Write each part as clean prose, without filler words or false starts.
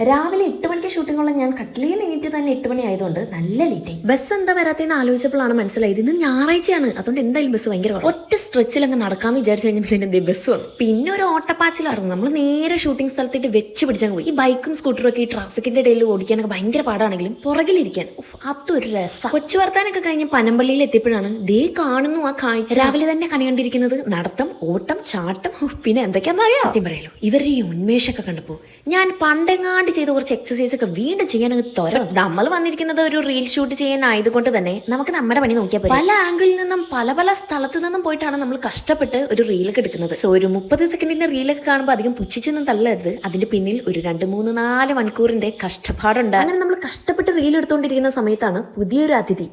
രാവിലെ 8 മണിക്ക് ഷൂട്ടിങ്ങുള്ള ഞാൻ കട്ടിലിൽ നിന്നിട്ട് തന്നെ 8 മണി ആയതുകൊണ്ട് നല്ല ലേറ്റായി. ബസ് എന്താ വരാത്തെന്ന് ആലോചിച്ചപ്പോഴാണ് മനസ്സിലായത് ഇന്ന് ഞായറാഴ്ചയാണ്, അതുകൊണ്ട് എന്തായാലും ബസ് ഭയങ്കര ഒറ്റ സ്ട്രെച്ചിൽ അങ്ങ് നടക്കാമെന്ന് വിചാരിച്ചു കഴിഞ്ഞപ്പോൾ തന്നെ ബസ് വന്നു. പിന്നെ ഒരു ഓട്ടപ്പാച്ചിലായിരുന്നു. നമ്മൾ നേരെ ഷൂട്ടിംഗ് സ്ഥലത്തേക്ക് വെച്ച് പിടിച്ചാൽ പോയി. ഈ ബൈക്കും സ്കൂട്ടറും ഒക്കെ ഈ ട്രാഫിക്കിന്റെ ഇടയിൽ ഓടിക്കാനൊക്കെ ഭയങ്കര പാടാണെങ്കിലും പുറകിലിരിക്കാൻ അതൊരു രസം. കൊച്ചു വർത്താനൊക്കെ കഴിഞ്ഞ് പനമ്പള്ളിയിൽ എത്തിയപ്പോഴാണ് ദേ കാണുന്നു ആ കാഴ്ച. രാവിലെ തന്നെ കണി കണ്ടിരിക്കുന്നത് നടത്തം, ഓട്ടം, ചാട്ടം, പിന്നെ എന്തൊക്കെയാണെന്ന് അറിയാം. സത്യം പറയാലോ, ഇവരുടെ ഈ ഉന്മേഷമൊക്കെ കണ്ടപ്പോൾ ഞാൻ പണ്ടെങ്ങാണ്ട് ചെയ്ത കുറച്ച് എക്സസൈസ് ഒക്കെ വീണ്ടും ചെയ്യാൻ തൊരം. നമ്മൾ വന്നിരിക്കുന്നത് ഒരു റീൽ ഷൂട്ട് ചെയ്യാൻ ആയതുകൊണ്ട് തന്നെ നമുക്ക് നമ്മുടെ പണി നോക്കിയാൽ പല ആംഗിളിൽ നിന്നും പല സ്ഥലത്ത് നിന്നും പോയിട്ടാണ് നമ്മൾ കഷ്ടപ്പെട്ട് ഒരു റീലൊക്കെ എടുക്കുന്നത്. സോ ഒരു 30 സെക്കൻഡിന്റെ റീലൊക്കെ കാണുമ്പോൾ അധികം പുച്ഛിച്ചൊന്നും തള്ളരുത്. അതിന്റെ പിന്നിൽ ഒരു 2, 3, 4 മണിക്കൂറിന്റെ കഷ്ടപ്പാടുണ്ട്. അങ്ങനെ നമ്മൾ കഷ്ടപ്പെട്ട് റീൽ എടുത്തുകൊണ്ടിരിക്കുന്ന സമയത്താണ് പുതിയൊരു അതിഥി,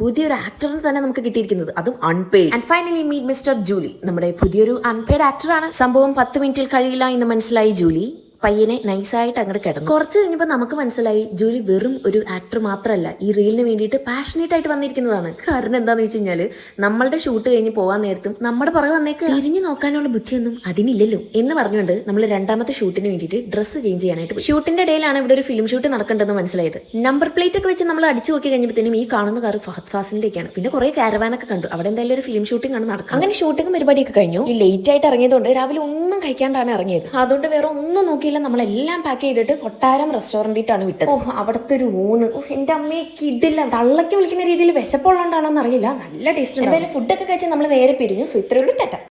പുതിയൊരു ആക്ടറിനെ തന്നെ നമുക്ക് കിട്ടിയിരിക്കുന്നത്, അതും unpaid. And finally meet mister Julie. നമ്മുടെ പുതിയൊരു അൺപെയ്ഡ് ആക്ടറാണ്. സംഭവം 10 മിനിറ്റിൽ കഴിയില്ല എന്ന് മനസ്സിലായി ജൂലി പയ്യനെ നൈസായിട്ട് അങ്ങോട്ട് കിടന്നു. കുറച്ച് കഴിഞ്ഞപ്പോൾ നമുക്ക് മനസ്സിലായി ജൂലി വെറും ഒരു ആക്ടർ മാത്രമല്ല, ഈ റീലിന് വേണ്ടിയിട്ട് പാഷനേറ്റ് ആയിട്ട് വന്നിരിക്കുന്നതാണ്. കാരണം എന്താണെന്ന് വെച്ച് കഴിഞ്ഞാൽ നമ്മളുടെ ഷൂട്ട് കഴിഞ്ഞ് പോകാൻ നേരത്തും നമ്മുടെ പുറകെ വന്നേക്ക് തിരിഞ്ഞു നോക്കാനുള്ള ബുദ്ധിയൊന്നും അതിനില്ലല്ലോ എന്ന് പറഞ്ഞുകൊണ്ട് നമ്മൾ രണ്ടാമത്തെ ഷൂട്ടിന് വേണ്ടിയിട്ട് ഡ്രസ്സ് ചേഞ്ച് ചെയ്യാനായിട്ട് പോയി. ഷൂട്ടിന്റെ ഇടയിലാണ് ഇവിടെ ഒരു ഫിലിം ഷൂട്ട് നടക്കേണ്ടതെന്ന് മനസ്സിലായത്. നമ്പർ പ്ലേറ്റ് ഒക്കെ വെച്ച് നമ്മൾ അടിച്ചു നോക്കി കഴിഞ്ഞപ്പോഴത്തേനും ഈ കാണുന്ന കാർ ഫഹദ് ഫാസിലിന്റെയൊക്കെയാണ്. പിന്നെ കുറെ കാരവാനൊക്കെ കണ്ടു. അവിടെ എന്തായാലും ഒരു ഫിലിം ഷൂട്ടിംഗ് ആണ് നടക്കുന്നത്. അങ്ങനെ ഷൂട്ടിംഗ് പരിപാടിയൊക്കെ കഴിഞ്ഞു. ഈ ലേറ്റ് ആയിട്ട് ഇറങ്ങിയതുകൊണ്ട് രാവിലെ ഒന്നും കഴിക്കാണ്ടാണ് ഇറങ്ങിയത്. അതുകൊണ്ട് വേറെ ഒന്നും നോക്കി നമ്മളെല്ലാം പാക്ക് ചെയ്തിട്ട് കൊട്ടാരം റെസ്റ്റോറന്റിട്ടാണ് വിട്ടത്. അവിടുത്തെ ഒരു ഊണ് എന്റെ അമ്മയെ കിടില്ല. തള്ളക്ക് വിളിക്കുന്ന രീതിയിൽ വിശപ്പുള്ളതുകൊണ്ടാണോ എന്നറിയില്ല, നല്ല ടേസ്റ്റ് ഉണ്ട്. എന്തായാലും ഫുഡൊക്കെ കഴിച്ച് നമ്മൾ നേരെ പിരിഞ്ഞു. സോ ഇത്രയുള്ളൂ. ടാറ്റ.